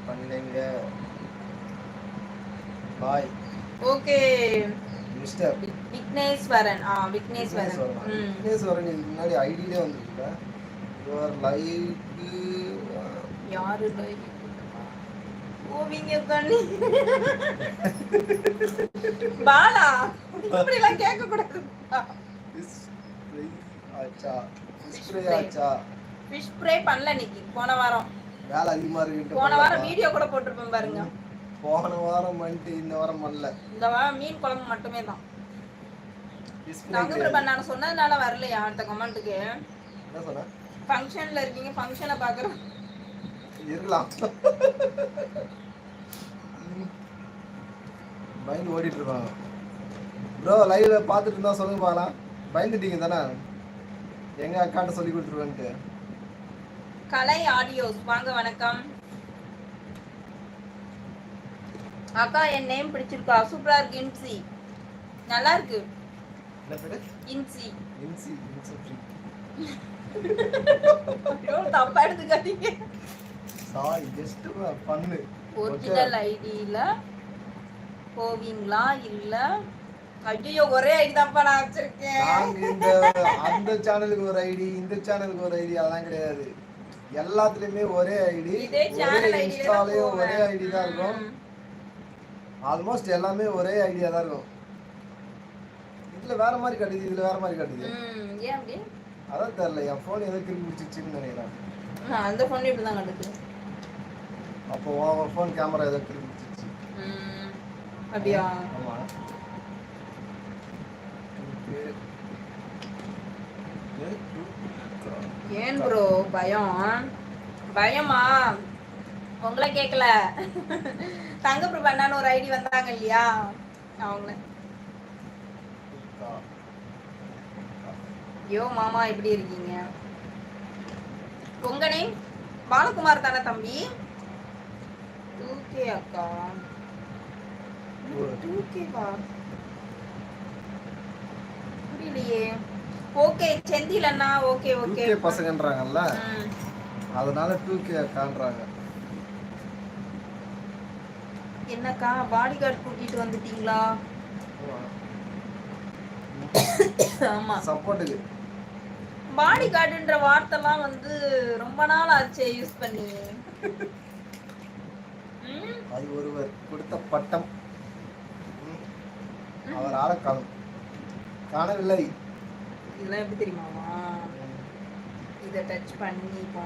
பண்ணுங்க. Bye. Okay mister Vigneshwaran. Vigneshwaran. Vigneshwaran இதுக்கு முன்னாடி ஐடியிலே வந்துருக்குல்ல. யுவர் லைக் யாரு லைக் ஓவிங்க கண்ணி பாலா இப்படி எல்லாம் கேட்க கூடாது. ஃபிஷ் ஃப்ரை பண்ணல இன்னைக்கு. போன வாரம் வேலை அதிகமா இருக்கு. போன வாரம் வீடியோ கூட போட்டுருப்பேன் பாருங்க. போன வாரம் பண்ணிட்டு இந்த வாரம் பண்ணல. இந்த வாரம் மீன் குழம்பு மட்டுமே தான். நாங்க நான் சொன்னதுனால வரலையா அடுத்த கமெண்ட்டுக்கு? என்ன சொன்ன? ஃபங்க்ஷன்ல இருக்கீங்க, ஃபங்க்ஷனை பார்க்குறோம். இருக்கலாம். மைண்ட் ஓடிட்டு இருப்பாங்க. ப்ரோ லைவ்ல பார்த்துட்டு இருந்தா சொல்லுங்க பார்க்கலாம். பயந்துட்டீங்க தானே? எங்க அக்காட்ட சொல்லி கொடுத்துருவேன்ட்டு. கலை ஆடியோஸ் வாங்க வணக்கம் அக்கா. என் நேம் பிடிச்சிருக்கா? சூப்பரா இருக்கு. இன்சி நல்லா இருக்கு. என்ன பேரு? இன்சி. Incy Incy. ஐயோ தப்பா எடுத்துக்காதீங்க. சாய் ஜஸ்ட் பண்ணு. ஒரிஜினல் ஐடில போவீங்களா இல்ல? ஐயோ ஒரே ஐடி தான்ப்பா நான் வச்சிருக்கேன். இந்த அந்த சேனலுக்கு ஒரு ஐடி, இந்த சேனலுக்கு ஒரு ஐடி அதெல்லாம் கிடையாது. எல்லாத்துலயுமே ஒரே ஐடி. ஒரே இன்ஸ்டாலயும் ஒரே ஐடி தான் இருக்கும். ஆல்மோஸ்ட் எல்லாமே ஒரே ஐடியா தான் இருக்கும். இதுல வேற மாதிரி காட்டுது, இதுல வேற மாதிரி காட்டுது. ஏன் அப்படி? அதான் தெரியல. என் போன் எதோ கிறுக்கி பிடிச்சிச்சுன்னு நினைக்கிறேன். அந்த போன் இப்படி தான் காட்டுது. அப்போ உன் போன் கேமரா எதோ கிறுக்கி பிடிச்சிச்சு. அப்படியா? ஆமா. ஏன் ப்ரோ பயம்? பயமா? உங்களை கேட்கல. தங்க பிரபண்ணான்னு ஒரு ஐடி வந்தாங்க இல்லையா அவங்கள. யோ மாமா எப்படி இருக்கீங்க? உங்க நேம் பாலகுமார் தானே தம்பி? 2K அக்கா. 2K பா புரியலையே. ஓகே செந்தில் அண்ணா. Okay okay. 2K பசங்கன்றாங்கல்ல, அதனால 2K அக்கான்றாங்க. என்னக்கா பாடி கார்டு கூட்டிட்டு வந்துட்டீங்களா? ஆமா சப்போர்ட்டுக்கு. பாடி கார்டுன்ற வார்த்தைலாம் வந்து ரொம்ப நாள் ஆச்சு யூஸ் பண்ணி. அது ஒருவர் கொடுத்த பட்டம். அவர் ஆளக்காலம் காணவில்லை. இதெல்லாம் எப்படி தெரியுமாமா? இதை டச் பண்ணி இப்போ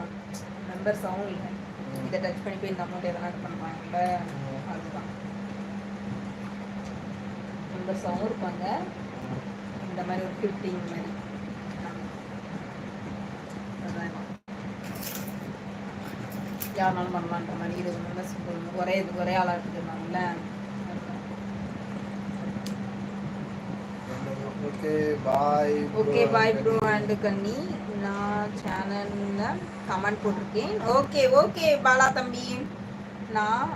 மெம்பர்ஸாகவும் இல்லை. இதை டச் பண்ணி போய் இந்த அமௌண்ட் எதனா இது பண்ணுவாங்கல்ல, அதுதான். மெம்பர்ஸாகவும் இருப்பாங்க. இந்த மாதிரி ஒரு 15 மாதிரி யாருனாலும் பண்ணலான்ற மாதிரி 20 மெம்பர்ஸ் ஒரே ஆளாக எடுத்துருந்தாங்கல்ல. ஓகே பாய் ப்ரோ அண்ட் கண்ணி. நான் சேனல்ல கமெண்ட் போட்டிருக்கேன். ஓகே ஓகே பாலா தம்பி. நான்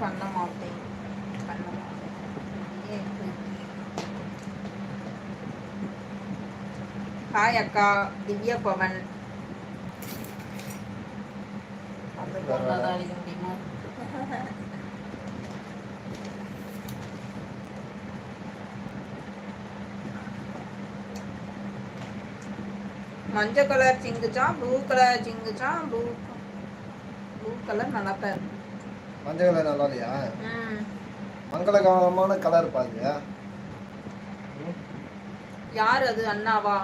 பண்ண மாட்டேன். ஹாய் அக்கா திவ்யா பவன். மஞ்சள் கலர் சிங்குச்சா, ப்ளூ கலர் சிங்குச்சா? ப்ளூ கலர் நல்லா தான் இருக்கு. மஞ்சள் கலர் நல்லா இல்லையா? மங்களகரமான கலர் பாருங்க. யார் அது? அண்ணாவா?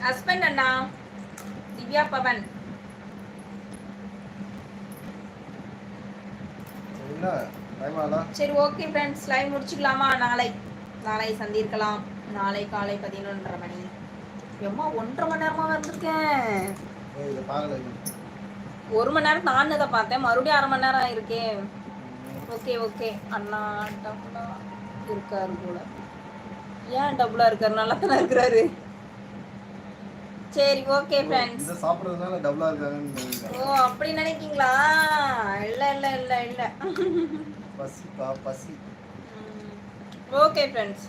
ஹஸ்பண்ட் அண்ணா திவ்யா பவன். சரி ஓகே ஃப்ரெண்ட்ஸ், லைவ் முடிச்சுக்கலாமா? நாளை சந்திக்கலாம். நாளை காலை 11:30 மணி. எம்மா 1.5 மணி நேரமா வந்திருக்கேன். 1 மணி நேரம் நான் தான் பார்த்தேன். மறுபடியும் 1/2 மணி நேரம் ஆயிருக்கேன். Okay okay. அண்ணா டபுளா இருக்காரு போல. ஏன் டபுளா இருக்காரு? நல்லா தானே இருக்கிறாரு. சரி ஓகே ஃப்ரெண்ட்ஸ். சாப்பிடுறதுனால டபுளா இருக்காங்கன்னு. ஓ அப்படி நினைக்கீங்களா? இல்ல பசி. பசி. Okay friends.